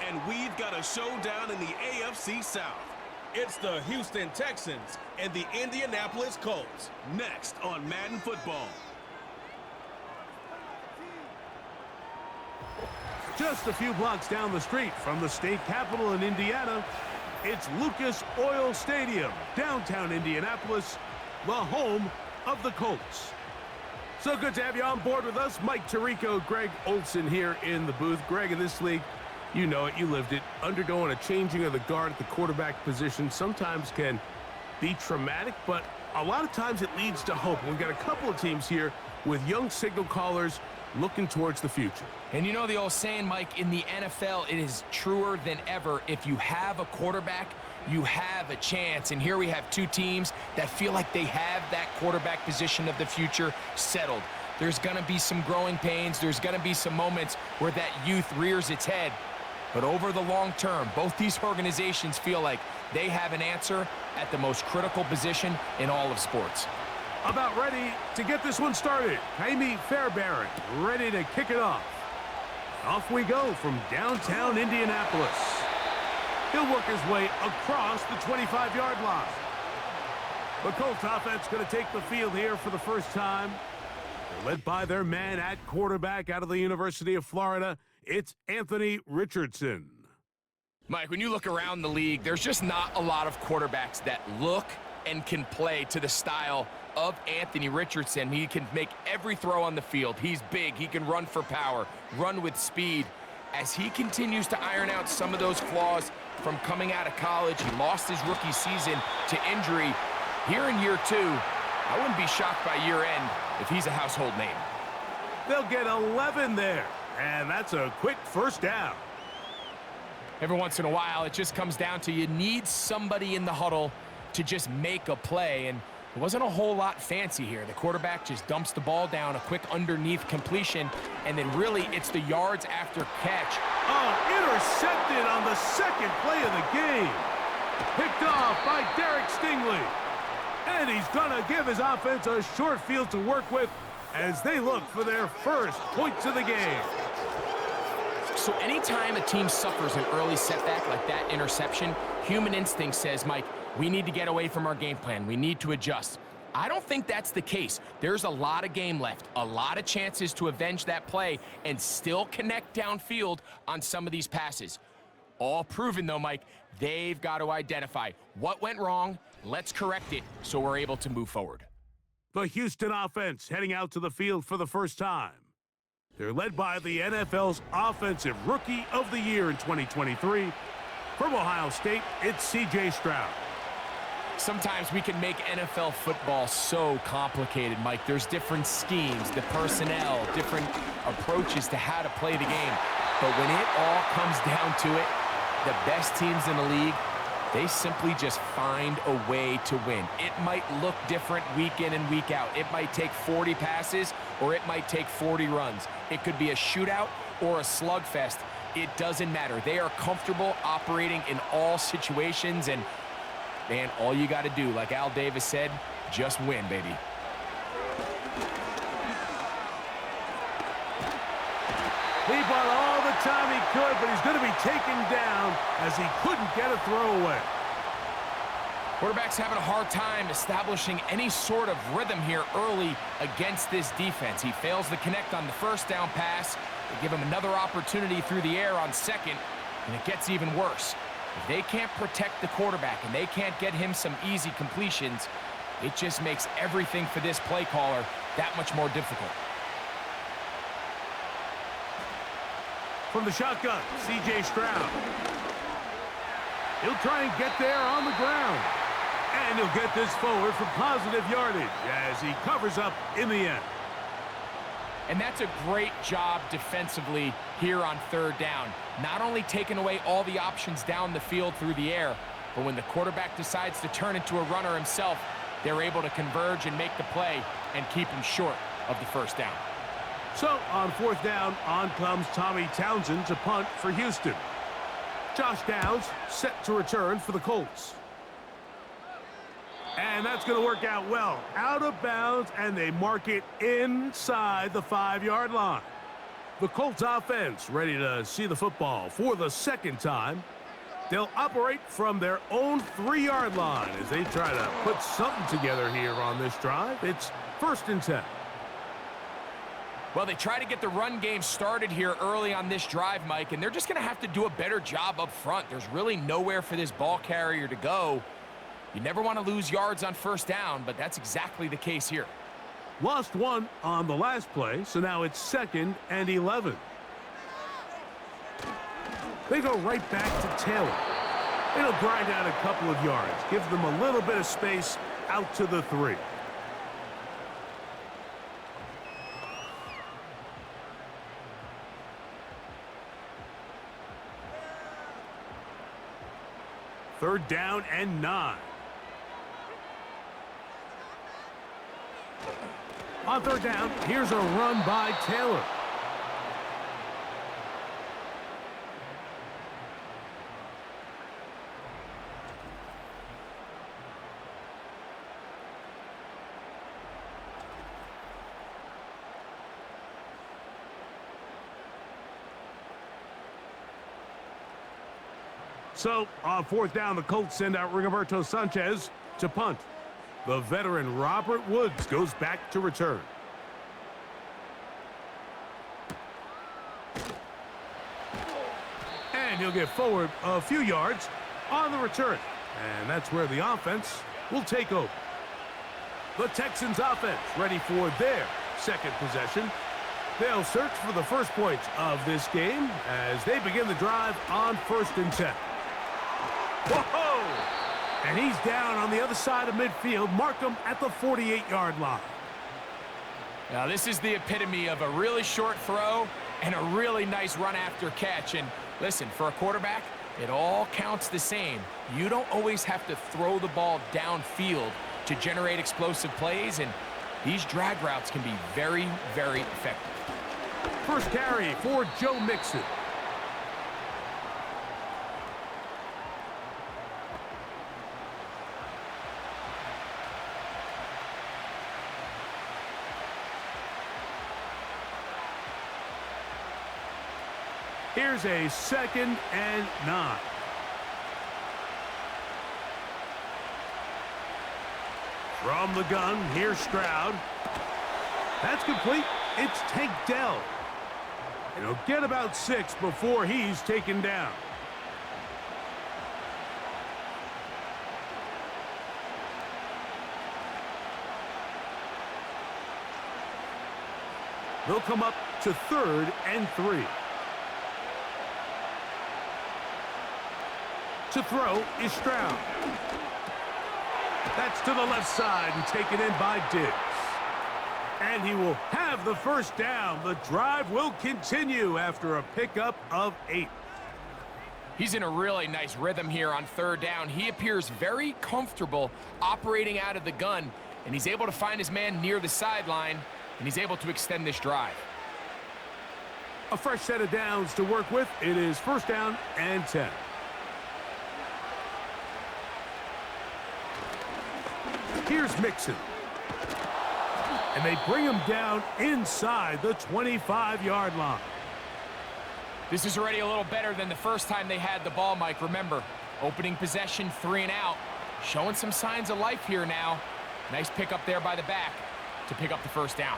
And we've got a showdown in the AFC South. It's the Houston Texans and the Indianapolis Colts. Next on Madden Football. Just a few blocks down the street from the state capital in Indiana, it's Lucas Oil Stadium, downtown Indianapolis, the home of the Colts. So good to have you on board with us. Mike Tirico, Greg Olson here in the booth. Greg, in this league, you know it, you lived it. Undergoing a changing of the guard at the quarterback position sometimes can be traumatic, but a lot of times it leads to hope. We've got a couple of teams here with young signal callers looking towards the future. And you know the old saying, Mike, in the NFL, it is truer than ever. If you have a quarterback, you have a chance. And here we have two teams that feel like they have that quarterback position of the future settled. There's going to be some growing pains. There's going to be some moments where that youth rears its head. But over the long term, both these organizations feel like they have an answer at the most critical position in all of sports. About ready to get this one started. Jaime Fairbairn ready to kick it off. Off we go from downtown Indianapolis. He'll work his way across the 25-yard line. The Colts offense going to take the field here for the first time. They're led by their man at quarterback out of the University of Florida. It's Anthony Richardson. Mike, when you look around the league, there's just not a lot of quarterbacks that look and can play to the style of Anthony Richardson. He can make every throw on the field. He's big. He can run for power, run with speed. As he continues to iron out some of those flaws from coming out of college, he lost his rookie season to injury. Here in year two, I wouldn't be shocked by year end if he's a household name. They'll get 11 there, and that's a quick first down. Every once in a while, it just comes down to you need somebody in the huddle to just make a play, and it wasn't a whole lot fancy here. The quarterback just dumps the ball down, a quick underneath completion, and then really it's the yards after catch. Oh, intercepted on the second play of the game. Picked off by Derek Stingley. And he's going to give his offense a short field to work with as they look for their first points of the game. So anytime a team suffers an early setback like that interception, human instinct says, Mike, we need to get away from our game plan. We need to adjust. I don't think that's the case. There's a lot of game left, a lot of chances to avenge that play and still connect downfield on some of these passes. All proven, though, Mike, they've got to identify what went wrong. Let's correct it so we're able to move forward. The Houston offense heading out to the field for the first time. They're led by the NFL's Offensive Rookie of the Year in 2023. From Ohio State, it's C.J. Stroud. Sometimes we can make NFL football so complicated, Mike. There's different schemes, the personnel, different approaches to how to play the game. But when it all comes down to it, the best teams in the league, they simply just find a way to win. It might look different week in and week out. It might take 40 passes or it might take 40 runs. It could be a shootout or a slugfest. It doesn't matter. They are comfortable operating in all situations, and man, all you got to do, like Al Davis said, just win, baby. He bought all the time he could, but he's going to be taken down as he couldn't get a throwaway. Quarterback's having a hard time establishing any sort of rhythm here early against this defense. He fails to connect on the first down pass. They give him another opportunity through the air on second, and it gets even worse. If they can't protect the quarterback and they can't get him some easy completions, it just makes everything for this play caller that much more difficult. From the shotgun, C.J. Stroud. He'll try and get there on the ground. And he'll get this forward for positive yardage as he covers up in the end. And that's a great job defensively here on third down. Not only taking away all the options down the field through the air, but when the quarterback decides to turn into a runner himself, they're able to converge and make the play and keep him short of the first down. So, on fourth down, on comes Tommy Townsend to punt for Houston. Josh Downs set to return for the Colts. And that's going to work out well. Out of bounds, and they mark it inside the 5-yard line. The Colts offense ready to see the football for the second time. They'll operate from their own 3-yard line as they try to put something together here on this drive. It's 1st and 10. Well, they try to get the run game started here early on this drive, Mike, and they're just going to have to do a better job up front. There's really nowhere for this ball carrier to go. You never want to lose yards on 1st down, but that's exactly the case here. Lost 1 on the last play, so now it's 2nd and 11. They go right back to Taylor. It'll grind out a couple of yards, give them a little bit of space out to the 3. Third down and 9. On 3rd down, here's a run by Taylor. So, on 4th down, the Colts send out Rigoberto Sanchez to punt. The veteran Robert Woods goes back to return. And he'll get forward a few yards on the return. And that's where the offense will take over. The Texans offense ready for their second possession. They'll search for the first points of this game as they begin the drive on 1st and 10. Whoa! And he's down on the other side of midfield. Mark him at the 48-yard line. Now, this is the epitome of a really short throw and a really nice run after catch. And listen, for a quarterback, it all counts the same. You don't always have to throw the ball downfield to generate explosive plays, and these drag routes can be very, very effective. First carry for Joe Mixon. Here's a 2nd and 9. From the gun, here's Stroud. That's complete. It's Tank Dell. And he'll get about 6 before he's taken down. They'll come up to 3rd and 3. To throw is Stroud. That's to the left side and taken in by Diggs. And he will have the first down. The drive will continue after a pickup of 8. He's in a really nice rhythm here on 3rd down. He appears very comfortable operating out of the gun, and he's able to find his man near the sideline, and he's able to extend this drive. A fresh set of downs to work with. It is 1st down and 10. Here's Mixon. And they bring him down inside the 25-yard line. This is already a little better than the first time they had the ball, Mike. Remember, opening possession, 3 and out. Showing some signs of life here now. Nice pick up there by the back to pick up the first down.